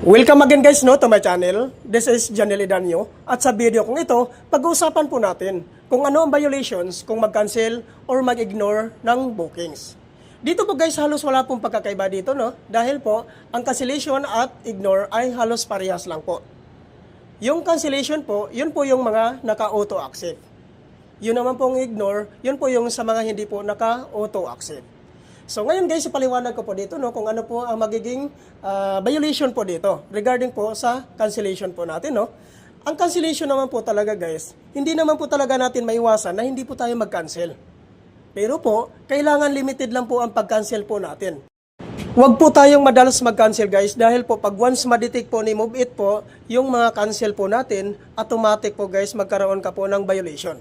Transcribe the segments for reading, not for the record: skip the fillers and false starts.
Welcome again guys to my channel. This is Janely Danyo. At sa video kong ito, pag-uusapan po natin kung ano ang violations kung mag-cancel or mag-ignore ng bookings. Dito po guys, halos wala pong pagkakaiba dito, no? Dahil po, ang cancellation at ignore ay halos parehas lang po. Yung cancellation po, yun po yung mga naka-auto accept. Yun naman pong ignore, yun po yung sa mga hindi po naka-auto accept. So ngayon guys, ipaliwanag ko po dito no, kung ano po ang magiging violation po dito regarding po sa cancellation po natin. No? Ang cancellation naman po talaga guys, hindi naman po talaga natin maiwasan na hindi po tayo mag-cancel. Pero po, kailangan limited lang po ang pag-cancel po natin. Huwag po tayong madalas mag-cancel guys dahil po pag once ma-detect po ni MoveIt po yung mga cancel po natin, automatic po guys magkaroon ka po ng violation.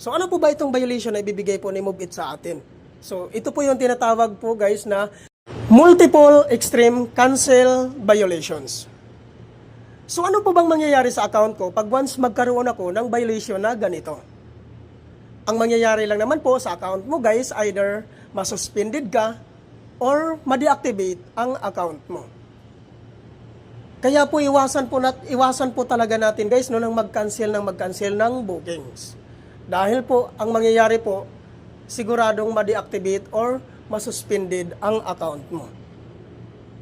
So ano po ba itong violation na ibibigay po ni MoveIt sa atin? So, ito po yung tinatawag po guys na multiple extreme cancel violations. So, ano po bang mangyayari sa account ko pag once magkaroon ako ng violation na ganito? Ang mangyayari lang naman po sa account mo guys, either masuspended ka or ma-deactivate ang account mo. Kaya po iwasan po talaga natin guys no, nang mag-cancel ng bookings. Dahil po, ang mangyayari po, siguradong ma-deactivate or masuspended ang account mo.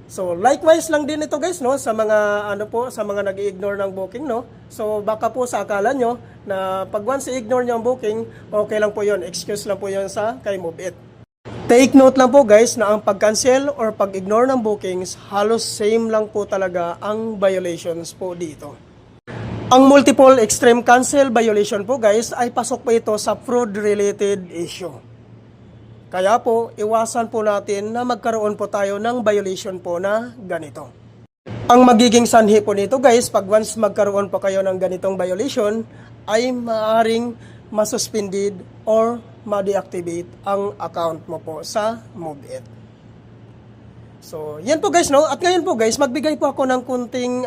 So likewise lang din ito guys no sa mga sa mga nag-ignore ng booking no. So baka po sa akala nyo na pag once i-ignore nyo ang booking, okay lang po 'yon. Excuse lang po 'yon sa kay MoveIt. Take note lang po guys na ang pag-cancel or pag-ignore ng bookings, halos same lang po talaga ang violations po dito. Ang multiple extreme cancel violation po guys ay pasok po ito sa fraud-related issue. Kaya po, iwasan po natin na magkaroon po tayo ng violation po na ganito. Ang magiging sanhi po nito guys, pag once magkaroon po kayo ng ganitong violation, ay maaaring masuspended or ma-deactivate ang account mo po sa MoveIt. So, yan po guys, no? At ngayon po guys, magbigay po ako ng kunting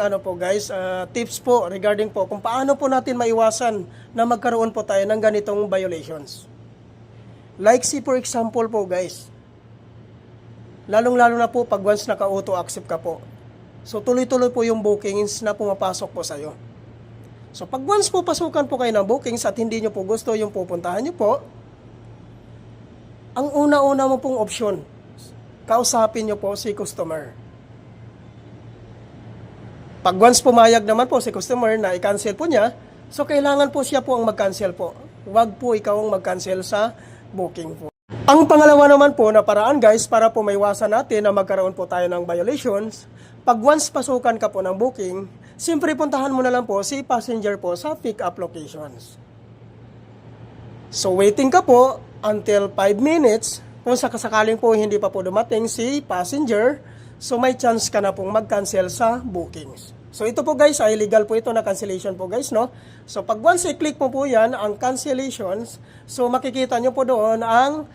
tips po regarding po kung paano po natin maiwasan na magkaroon po tayo ng ganitong violations. Like si for example po guys, lalong-lalo na po pag once naka-auto accept ka po. So, tuloy-tuloy po yung bookings na pumapasok po sa'yo. So, pag once po pasukan po kayo ng bookings at hindi nyo po gusto yung pupuntahan nyo po, ang una-una mo pong option, kausapin nyo po si customer. Pag once pumayag naman po si customer na i-cancel po niya, so kailangan po siya po ang mag-cancel po. Huwag po ikaw ang mag-cancel sa booking po. Ang pangalawa naman po na paraan guys para po maiwasan natin na magkaroon po tayo ng violations, pag once pasukan ka po ng booking, siyempre puntahan mo na lang po si passenger po sa pick-up locations. So waiting ka po until 5 minutes. Kung sakasakaling po hindi pa po dumating si passenger, so may chance ka na pong mag-cancel sa bookings. So ito po guys, ay legal po ito na cancellation po guys, no? So pag once i-click mo po yan, ang cancellations, so makikita nyo po doon ang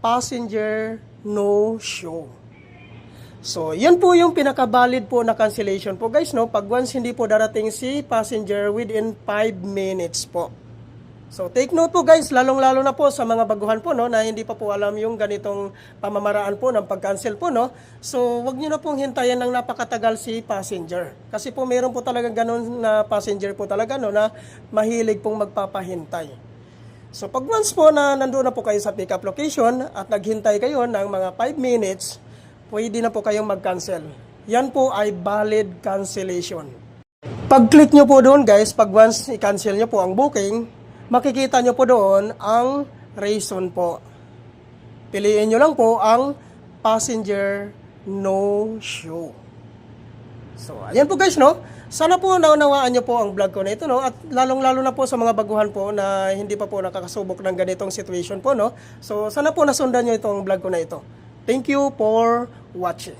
passenger no show. So yan po yung pinaka-valid po na cancellation po guys, no? Pag once hindi po darating si passenger within 5 minutes po. So take note po guys, lalong-lalo na po sa mga baguhan po no, na hindi pa po alam yung ganitong pamamaraan po ng pag-cancel po no. So wag niyo na pong hintayin ng napakatagal si passenger. Kasi po meron po talaga ganun na passenger po talaga no, na mahilig pong magpapahintay. So pag once po na nandoon na po kayo sa pick-up location at naghintay kayo ng mga 5 minutes, pwede na po kayong mag-cancel. Yan po ay valid cancellation. Pag-click nyo po doon guys, pag once i-cancel nyo po ang booking, makikita nyo po doon ang reason po. Piliin nyo lang po ang passenger no show. So, ayan po guys, no? Sana po naunawaan nyo po ang vlog ko na ito, no? At lalong-lalo na po sa mga baguhan po na hindi pa po nakakasubok ng ganitong situation po, no? So, sana po nasundan nyo itong vlog ko na ito. Thank you for watching.